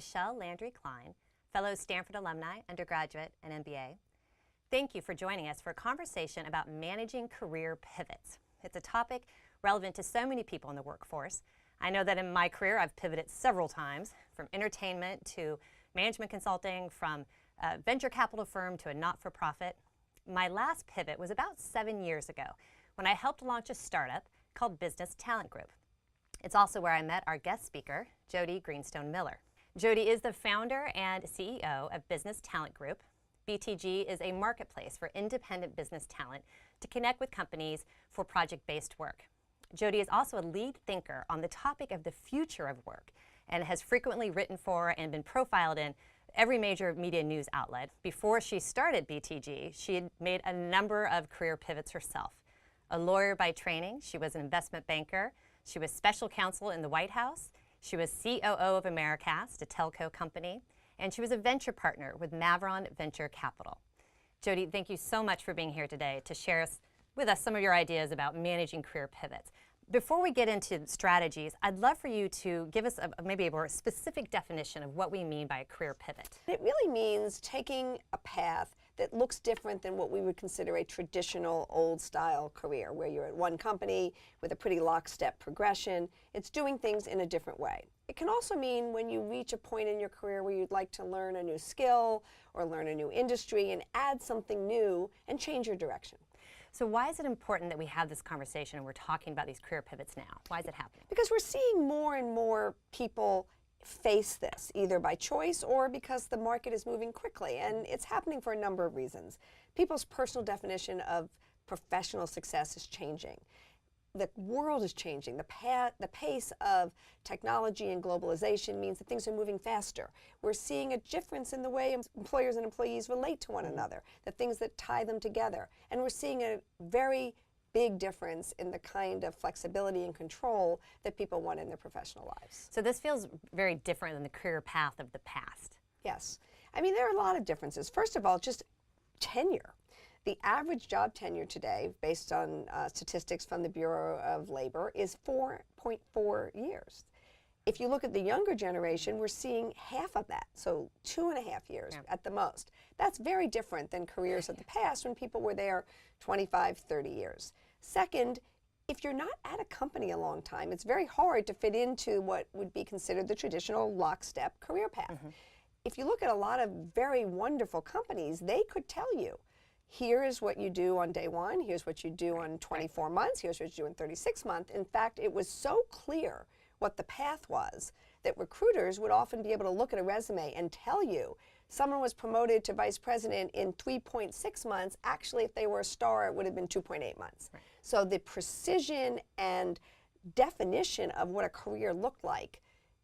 Michelle Landry Klein, fellow Stanford alumni, undergraduate, and MBA. Thank you for joining us for a conversation about managing career pivots. It's a topic relevant to so many people in the workforce. I know that in my career I've pivoted several times, from entertainment to management consulting, from a venture capital firm to a not-for-profit. My last pivot was about 7 years ago when I helped launch a startup called Business Talent Group. It's also where I met our guest speaker, Jody Greenstone Miller. Jody is the founder and CEO of Business Talent Group. BTG is a marketplace for independent business talent to connect with companies for project-based work. Jody is also a lead thinker on the topic of the future of work and has frequently written for and been profiled in every major media news outlet. Before she started BTG, she had made a number of career pivots herself. A lawyer by training, she was an investment banker. She was special counsel in the White House. She was COO of Americast, a telco company. And she was a venture partner with Mavron Venture Capital. Jody, thank you so much for being here today to share with us some of your ideas about managing career pivots. Before we get into strategies, I'd love for you to give us maybe a more specific definition of what we mean by a career pivot. It really means taking a path that looks different than what we would consider a traditional old-style career, where you're at one company with a pretty lockstep progression. It's doing things in a different way. It can also mean when you reach a point in your career where you'd like to learn a new skill or learn a new industry and add something new and change your direction. So why is it important that we have this conversation and we're talking about these career pivots now? Why is it happening? Because we're seeing more and more people face this, either by choice or because the market is moving quickly. And it's happening for a number of reasons. People's personal definition of professional success is changing. The world is changing. The pace of technology and globalization means that things are moving faster. We're seeing a difference in the way employers and employees relate to one another, the things that tie them together. And we're seeing a very big difference in the kind of flexibility and control that people want in their professional lives. So this feels very different than the career path of the past. Yes. I mean, there are a lot of differences. First of all, just tenure. The average job tenure today, based on statistics from the Bureau of Labor, is 4.4 years. If you look at the younger generation, we're seeing half of that, so 2.5 years at the most. That's very different than careers of the past when people were there 25, 30 years. Second, if you're not at a company a long time, it's very hard to fit into what would be considered the traditional lockstep career path. If you look at a lot of very wonderful companies, they could tell you, here is what you do on day one, here's what you do on 24 months, here's what you do in 36 months. In fact, it was so clear what the path was that recruiters would often be able to look at a resume and tell you someone was promoted to vice president in 3.6 months. Actually, if they were a star, it would have been 2.8 months. Right. So the precision and definition of what a career looked like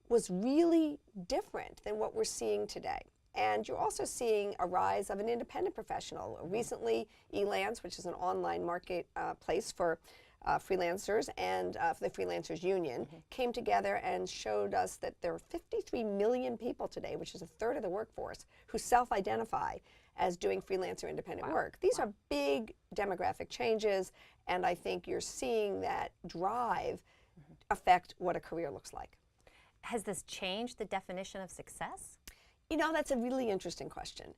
was really different than what we're seeing today. And you're also seeing a rise of an independent professional. Recently, Elance, which is an online marketplace for freelancers and for the Freelancers Union, came together and showed us that there are 53 million people today, which is a third of the workforce, who self-identify as doing freelancer independent work. These are big demographic changes, and I think you're seeing that drive affect what a career looks like. Has this changed the definition of success? You know, that's a really interesting question.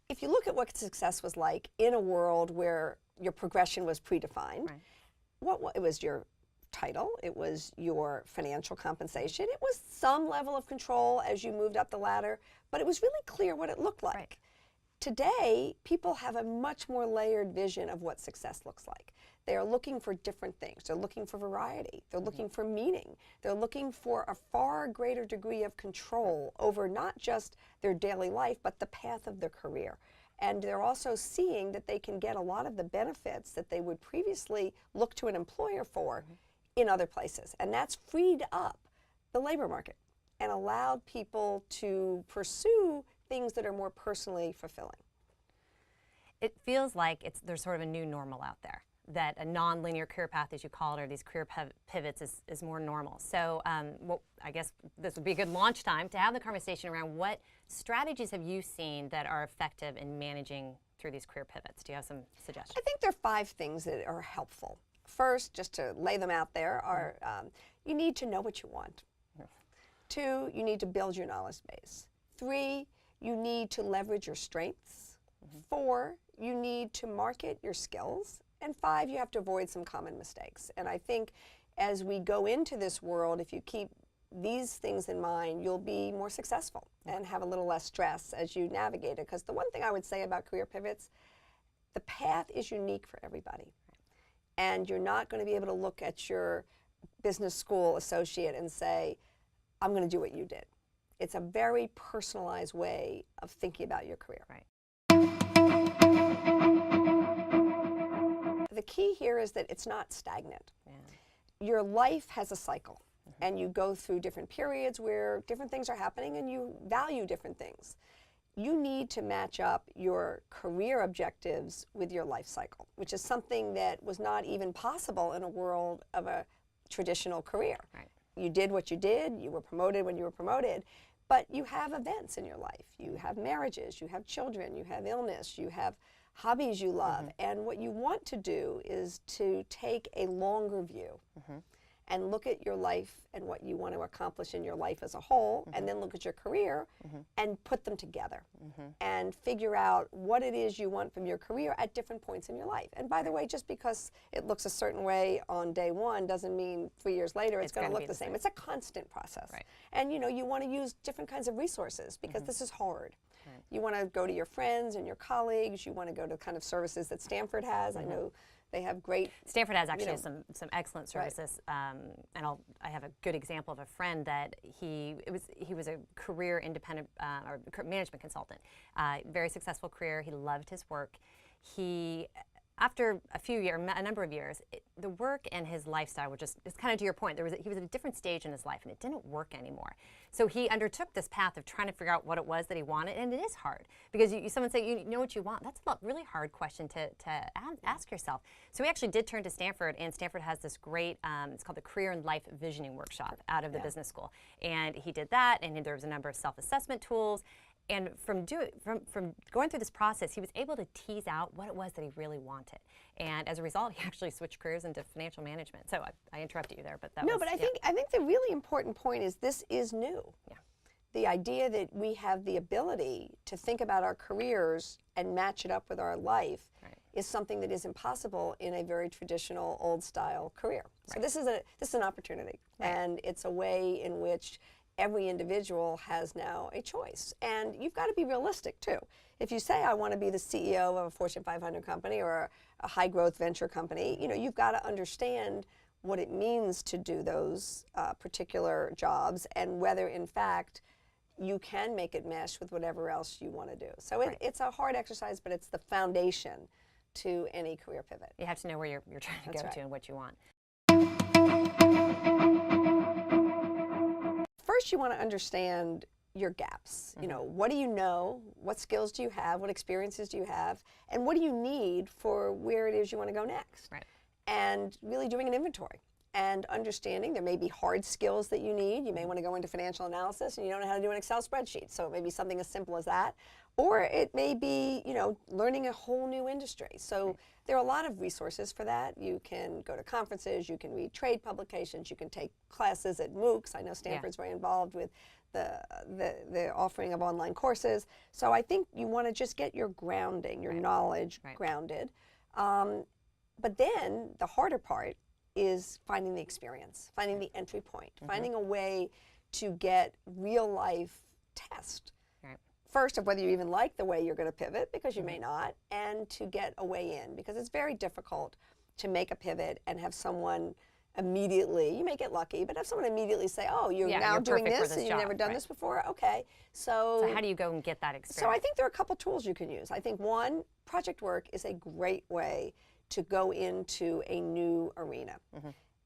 If you look at what success was like in a world where your progression was predefined, it was your title, it was your financial compensation, it was some level of control as you moved up the ladder, but it was really clear what it looked like. Today, people have a much more layered vision of what success looks like. They are looking for different things. They're looking for variety. They're looking for meaning. They're looking for a far greater degree of control over not just their daily life, but the path of their career. And they're also seeing that they can get a lot of the benefits that they would previously look to an employer for in other places. And that's freed up the labor market and allowed people to pursue things that are more personally fulfilling. It feels like there's sort of a new normal out there, that a non-linear career path, as you call it, or these career pivots is more normal. So I guess this would be a good launch time to have the conversation around what strategies have you seen that are effective in managing through these career pivots? Do you have some suggestions? I think there are 5 things that are helpful. First, just to lay them out there, are you need to know what you want. 2, you need to build your knowledge base. 3, you need to leverage your strengths. 4, you need to market your skills. And 5, you have to avoid some common mistakes. And I think as we go into this world, if you keep these things in mind, you'll be more successful and have a little less stress as you navigate it. Because the one thing I would say about career pivots, the path is unique for everybody. And you're not going to be able to look at your business school associate and say, I'm going to do what you did. It's a very personalized way of thinking about your career. Right. The key here is that it's not stagnant. Yeah. Your life has a cycle, and you go through different periods where different things are happening and you value different things. You need to match up your career objectives with your life cycle, which is something that was not even possible in a world of a traditional career. Right. You did what you did, you were promoted when you were promoted, but you have events in your life. You have marriages, you have children, you have illness, you have hobbies you love. And what you want to do is to take a longer view and look at your life and what you want to accomplish in your life as a whole, and then look at your career and put them together and figure out what it is you want from your career at different points in your life. And by the way, just because it looks a certain way on day one doesn't mean 3 years later it's going to look the same. It's a constant process. Right. And you want to use different kinds of resources because this is hard. Right. You want to go to your friends and your colleagues. You want to go to kind of services that Stanford has. I know they have great. Stanford has actually some excellent services, and I have a good example of a friend that he was a career independent or management consultant, very successful career. He loved his work. After a number of years, the work and his lifestyle were just, it's kind of to your point, he was at a different stage in his life and it didn't work anymore. So he undertook this path of trying to figure out what it was that he wanted, and it is hard because someone say, you know what you want? That's a really hard question to ask yourself. So he actually did turn to Stanford, and Stanford has this great, it's called the Career and Life Visioning Workshop out of the business school. And he did that, and there was a number of self-assessment tools. And from going through this process, he was able to tease out what it was that he really wanted. And as a result, he actually switched careers into financial management. So I interrupted you there, but that was... No, but I think the really important point is this is new. Yeah. The idea that we have the ability to think about our careers and match it up with our life is something that is impossible in a very traditional, old-style career. So this is an opportunity, and it's a way in which every individual has now a choice. And you've got to be realistic, too. If you say, I want to be the CEO of a Fortune 500 company or a high-growth venture company, you've got to understand what it means to do those particular jobs and whether, in fact, you can make it mesh with whatever else you want to do. So it's a hard exercise, but it's the foundation to any career pivot. You have to know where you're trying to go to and what you want. First, you want to understand your gaps. What do you know? What skills do you have? What experiences do you have? And what do you need for where it is you want to go next? Right. And really doing an inventory and understanding there may be hard skills that you need. You may want to go into financial analysis and you don't know how to do an Excel spreadsheet. So it may be something as simple as that. Or it may be, learning a whole new industry. So there are a lot of resources for that. You can go to conferences, you can read trade publications, you can take classes at MOOCs. I know Stanford's very involved with the offering of online courses. So I think you want to just get your grounding, your knowledge grounded. But then the harder part is finding the experience, finding the entry point, finding a way to get real life test. First, of whether you even like the way you're going to pivot, because you may not, and to get a way in, because it's very difficult to make a pivot and have someone immediately, you may get lucky, but have someone immediately say, oh, you're now doing this and you've never done this before? Okay. So how do you go and get that experience? So I think there are a couple tools you can use. I think one, project work is a great way to go into a new arena.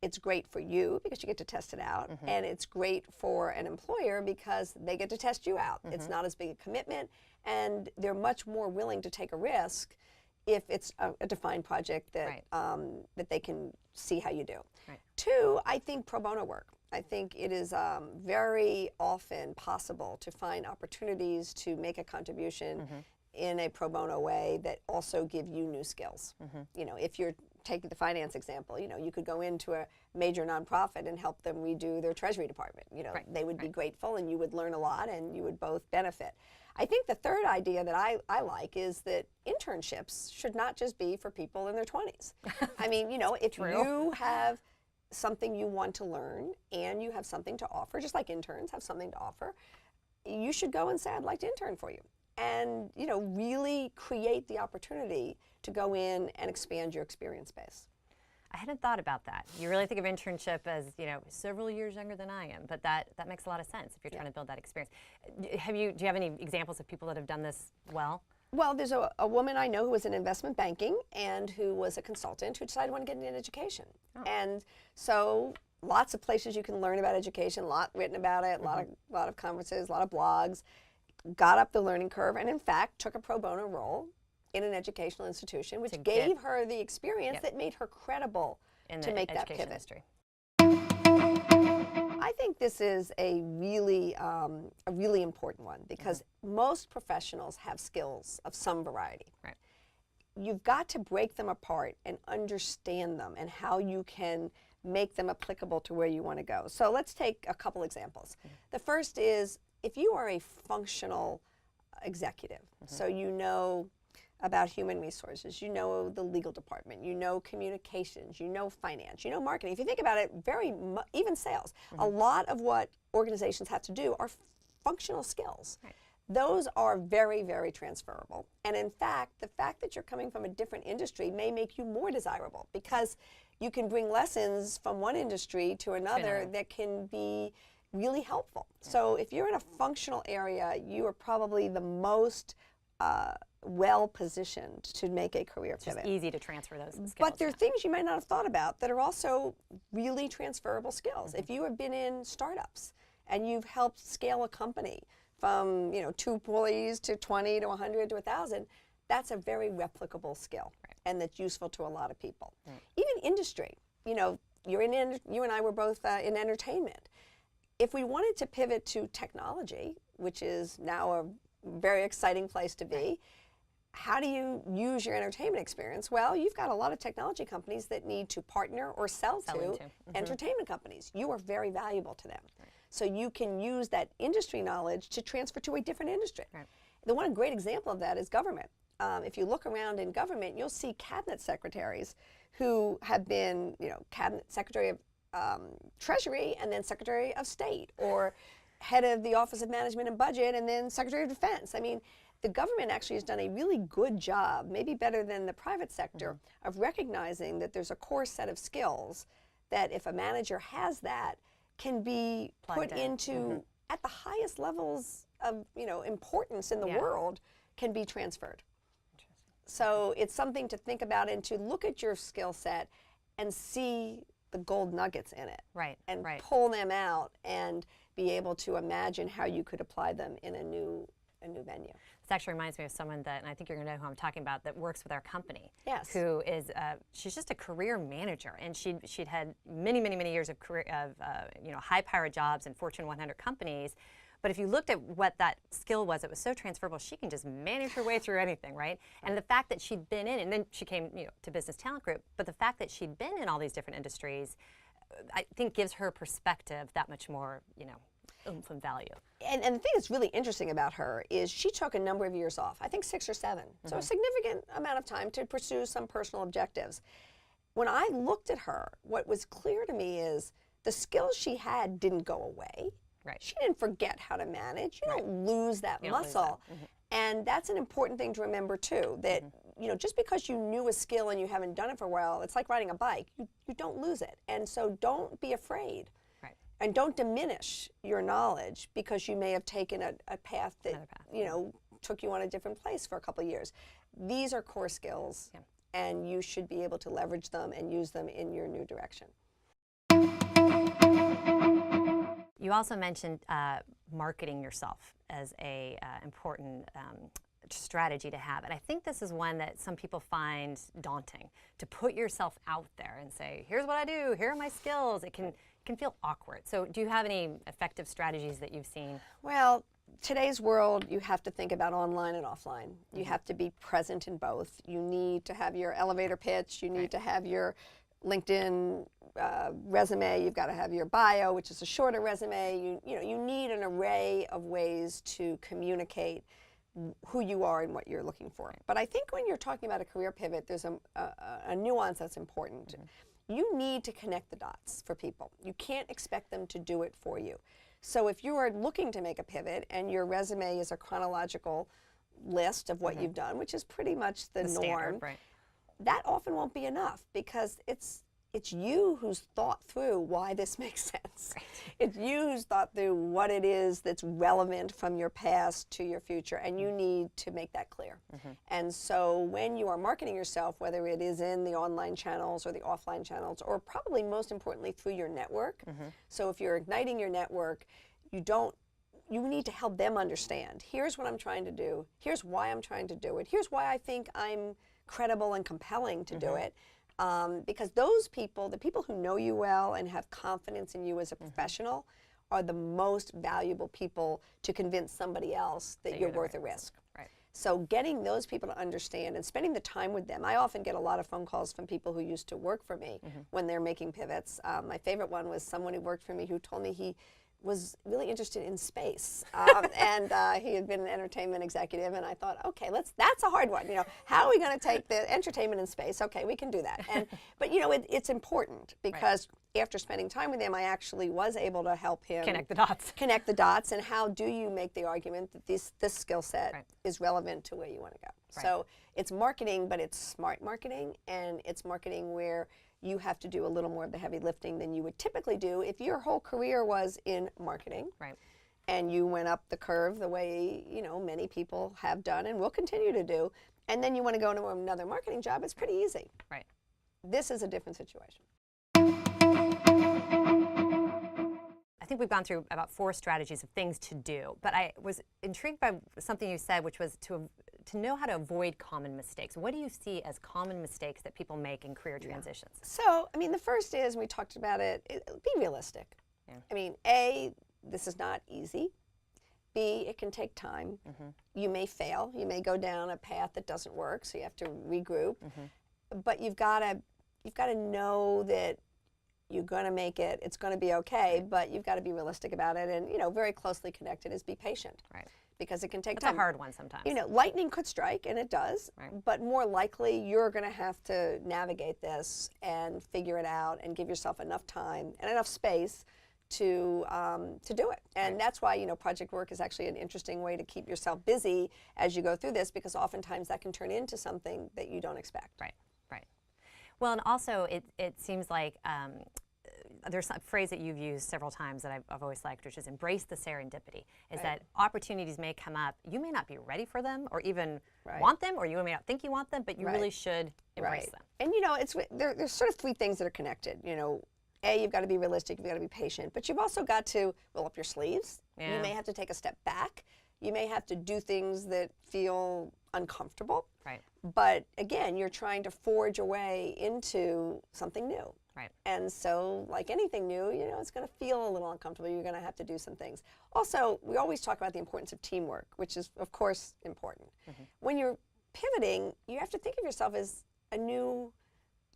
It's great for you because you get to test it out, and it's great for an employer because they get to test you out. It's not as big a commitment, and they're much more willing to take a risk if it's a defined project that that they can see how you do. Two, I think pro bono work. I think it is very often possible to find opportunities to make a contribution in a pro bono way that also give you new skills. If you're take the finance example, you could go into a major nonprofit and help them redo their treasury department. They would be grateful, and you would learn a lot, and you would both benefit. I think the third idea that I like is that internships should not just be for people in their 20s. I mean, if you have something you want to learn and you have something to offer, just like interns have something to offer, you should go and say, I'd like to intern for you. And, really create the opportunity to go in and expand your experience base. I hadn't thought about that. You really think of internship as, several years younger than I am, but that makes a lot of sense if you're trying to build that experience. Do you have any examples of people that have done this well? Well, there's a woman I know who was in investment banking and who was a consultant who decided to want to get into education. Oh. And so lots of places you can learn about education, a lot written about it, a lot of conferences, a lot of blogs, got up the learning curve, and in fact took a pro bono role in an educational institution, which gave her the experience that made her credible to make that pivot. Industry. I think this is a really important one because most professionals have skills of some variety. Right. You've got to break them apart and understand them and how you can make them applicable to where you want to go. So let's take a couple examples. The first is if you are a functional executive, so you know about human resources, you know the legal department, you know communications, you know finance, you know marketing. If you think about it, even sales, a lot of what organizations have to do are functional skills. Right. Those are very, very transferable. And in fact, the fact that you're coming from a different industry may make you more desirable because you can bring lessons from one industry to another that can be really helpful. Yeah. So if you're in a functional area, you are probably the most well positioned to make a career pivot. It's easy to transfer those skills. But there are things you might not have thought about that are also really transferable skills. If you have been in startups and you've helped scale a company from 2 employees to 20 to 100 to 1,000, that's a very replicable skill, and that's useful to a lot of people. Even industry, you and I were both in entertainment. If we wanted to pivot to technology, which is now a very exciting place to be, how do you use your entertainment experience? Well, you've got a lot of technology companies that need to partner or sell to entertainment companies. You are very valuable to them. So you can use that industry knowledge to transfer to a different industry. The one great example of that is government. If you look around in government, you'll see cabinet secretaries who have been, cabinet secretary of Treasury and then Secretary of State, or head of the Office of Management and Budget and then Secretary of Defense. I mean, the government actually has done a really good job, maybe better than the private sector, of recognizing that there's a core set of skills that if a manager has that, can be put into at the highest levels of importance in the world, can be transferred. So it's something to think about and to look at your skill set and see the gold nuggets in it, and pull them out and be able to imagine how you could apply them in a new venue. This actually reminds me of someone that, and I think you're going to know who I'm talking about, that works with our company. Yes. Who is, she's just a career manager, and she'd had many, many, many years of career high-powered jobs in Fortune 100 companies. But if you looked at what that skill was, it was so transferable. She can just manage her way through anything, right? And the fact that she'd been in, and then she came, to Business Talent Group. But the fact that she'd been in all these different industries, I think gives her perspective that much more, oomph and value. And the thing that's really interesting about her is she took a number of years off, I think 6 or 7, so a significant amount of time to pursue some personal objectives. When I looked at her, what was clear to me is the skills she had didn't go away. She didn't forget how to manage. You don't lose that muscle. And that's an important thing to remember too, that just because you knew a skill and you haven't done it for a while, it's like riding a bike. You don't lose it. And so don't be afraid. And don't diminish your knowledge because you may have taken a path that took you on a different place for a couple of years. These are core skills, and you should be able to leverage them and use them in your new direction. You also mentioned marketing yourself as a important strategy to have, and I think this is one that some people find daunting, to put yourself out there and say, here's what I do, here are my skills. It can feel awkward. So do you have any effective strategies that you've seen? Well, today's world, you have to think about online and offline. You have to be present in both. You need to have your elevator pitch. You need to have your LinkedIn resume. You've got to have your bio, which is a shorter resume. You need an array of ways to communicate who you are and what you're looking for. But I think when you're talking about a career pivot, there's a nuance that's important. You need to connect the dots for people. You can't expect them to do it for you. So if you are looking to make a pivot and your resume is a chronological list of what you've done, which is pretty much the norm, standard, right. that often won't be enough, because it's you who's thought through why this makes sense. Right. It's you who's thought through what it is that's relevant from your past to your future, and you need to make that clear. And so when you are marketing yourself, whether it is in the online channels or the offline channels, or probably most importantly through your network, so if you're igniting your network, you need to help them understand, here's what I'm trying to do, here's why I'm trying to do it, here's why I think I'm credible and compelling to do it. Because those people, the people who know you well and have confidence in you as a professional, are the most valuable people to convince somebody else that you're worth a risk. Right. So getting those people to understand and spending the time with them. I often get a lot of phone calls from people who used to work for me when they're making pivots. My favorite one was someone who worked for me who told me he was really interested in space, and he had been an entertainment executive, and I thought, okay, that's a hard one. How are we going to take the entertainment in space? Okay, we can do that. But it's important, because after spending time with him, I actually was able to help him Connect the dots. Connect the dots, and how do you make the argument that this skill set is relevant to where you want to go? Right. So it's marketing, but it's smart marketing, and it's marketing where you have to do a little more of the heavy lifting than you would typically do if your whole career was in marketing. Right. And you went up the curve the way many people have done and will continue to do, and then you want to go into another marketing job. It's pretty easy. Right. This is a different situation. I think we've gone through about 4 strategies of things to do, but I was intrigued by something you said, which was to know how to avoid common mistakes. What do you see as common mistakes that people make in career transitions? So, the first is, and we talked about it, be realistic. Yeah. A, this is not easy. B, it can take time. You may fail. You may go down a path that doesn't work, so you have to regroup. But you've got to know that you're going to make it. It's going to be okay, but you've got to be realistic about it. And very closely connected is be patient. Right. Because it can take That's time. a hard one sometimes. Lightning could strike, and it does. Right. But more likely, you're going to have to navigate this and figure it out, and give yourself enough time and enough space to do it. And that's why project work is actually an interesting way to keep yourself busy as you go through this, because oftentimes that can turn into something that you don't expect. Right. Right. Well, and also it seems like there's a phrase that you've used several times that I've always liked, which is embrace the serendipity, is that opportunities may come up. You may not be ready for them or even want them, or you may not think you want them, but you really should embrace them. And there's sort of 3 things that are connected. A, you've got to be realistic, you've got to be patient, but you've also got to roll up your sleeves. You may have to take a step back. You may have to do things that feel uncomfortable. Right. But again, you're trying to forge a way into something new. Right. And so, like anything new, it's going to feel a little uncomfortable. You're going to have to do some things. Also, we always talk about the importance of teamwork, which is, of course, important. When you're pivoting, you have to think of yourself as a new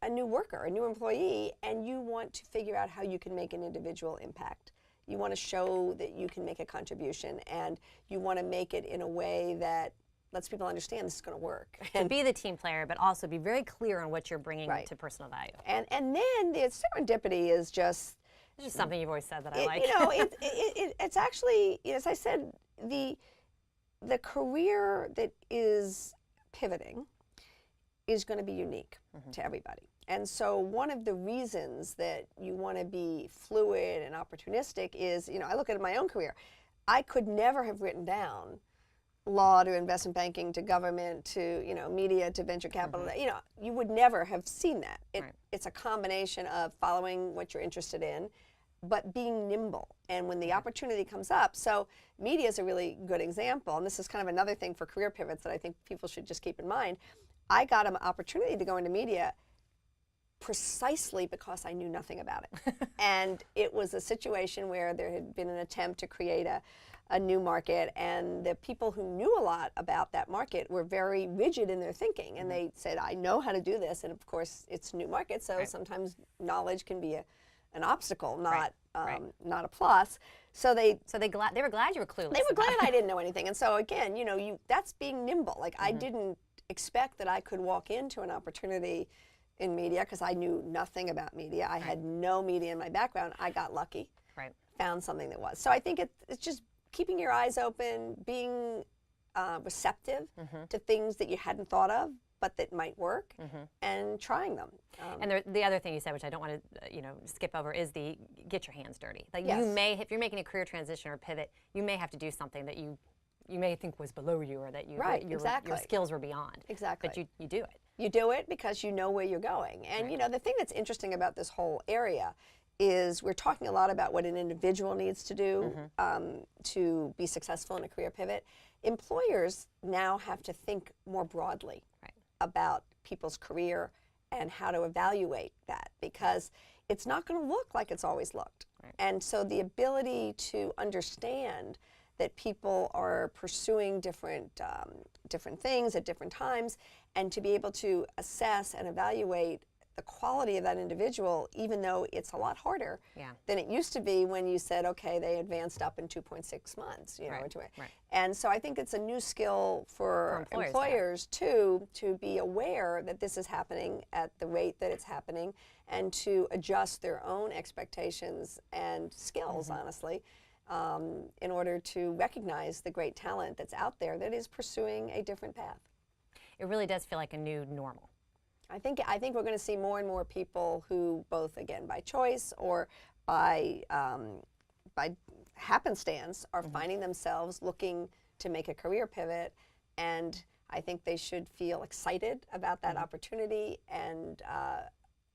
worker, a new employee, and you want to figure out how you can make an individual impact. You want to show that you can make a contribution, and you want to make it in a way that lets people understand this is going to work. And be the team player, but also be very clear on what you're bringing to personal value. And then the serendipity is just... It's just something you've always said that I like. It's actually, as I said, the career that is pivoting is going to be unique to everybody. And so one of the reasons that you want to be fluid and opportunistic is, I look at my own career. I could never have written down law to investment banking to government to media to venture capital. You would never have seen that. It's a combination of following what you're interested in, but being nimble. And when the opportunity comes up, so media is a really good example, and this is kind of another thing for career pivots that I think people should just keep in mind. I got an opportunity to go into media precisely because I knew nothing about it. And it was a situation where there had been an attempt to create a new market, and the people who knew a lot about that market were very rigid in their thinking, and they said, I know how to do this, and of course it's a new market, so sometimes knowledge can be an obstacle, not not a plus. So they were glad you were clueless. They were glad I didn't know anything, and so again, you know, that's being nimble. Like I didn't expect that I could walk into an opportunity in media because I knew nothing about media. I had no media in my background. I got lucky. Found something that was. So I think it's just keeping your eyes open, being receptive to things that you hadn't thought of, but that might work, and trying them. And the other thing you said, which I don't want to skip over, is the get your hands dirty. Like you may, if you're making a career transition or pivot, you may have to do something that you may think was below you, or that your skills were beyond. Exactly. But you do it. You do it because you know where you're going. And you know, the thing that's interesting about this whole area is we're talking a lot about what an individual needs to do to be successful in a career pivot. Employers now have to think more broadly about people's career and how to evaluate that, because it's not going to look like it's always looked. And so the ability to understand that people are pursuing different things at different times, and to be able to assess and evaluate the quality of that individual, even though it's a lot harder than it used to be when you said, okay, they advanced up in 2.6 months, you know. And so I think it's a new skill for employers too, to be aware that this is happening at the rate that it's happening, and to adjust their own expectations and skills, honestly, in order to recognize the great talent that's out there that is pursuing a different path. It really does feel like a new normal. I think we're going to see more and more people who, both again by choice or by happenstance, are finding themselves looking to make a career pivot, and I think they should feel excited about that opportunity, and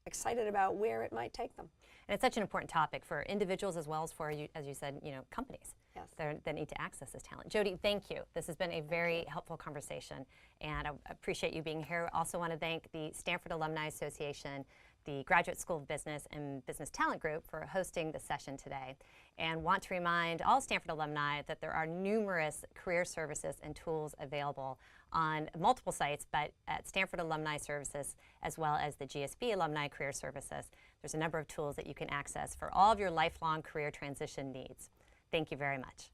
excited about where it might take them. And it's such an important topic for individuals as well as for, as you said, companies that need to access this talent. Jody, thank you. This has been a very helpful conversation, and I appreciate you being here. I also want to thank the Stanford Alumni Association, the Graduate School of Business and Business Talent Group for hosting the session today, and want to remind all Stanford alumni that there are numerous career services and tools available on multiple sites, but at Stanford Alumni Services, as well as the GSB Alumni Career Services. There's a number of tools that you can access for all of your lifelong career transition needs. Thank you very much.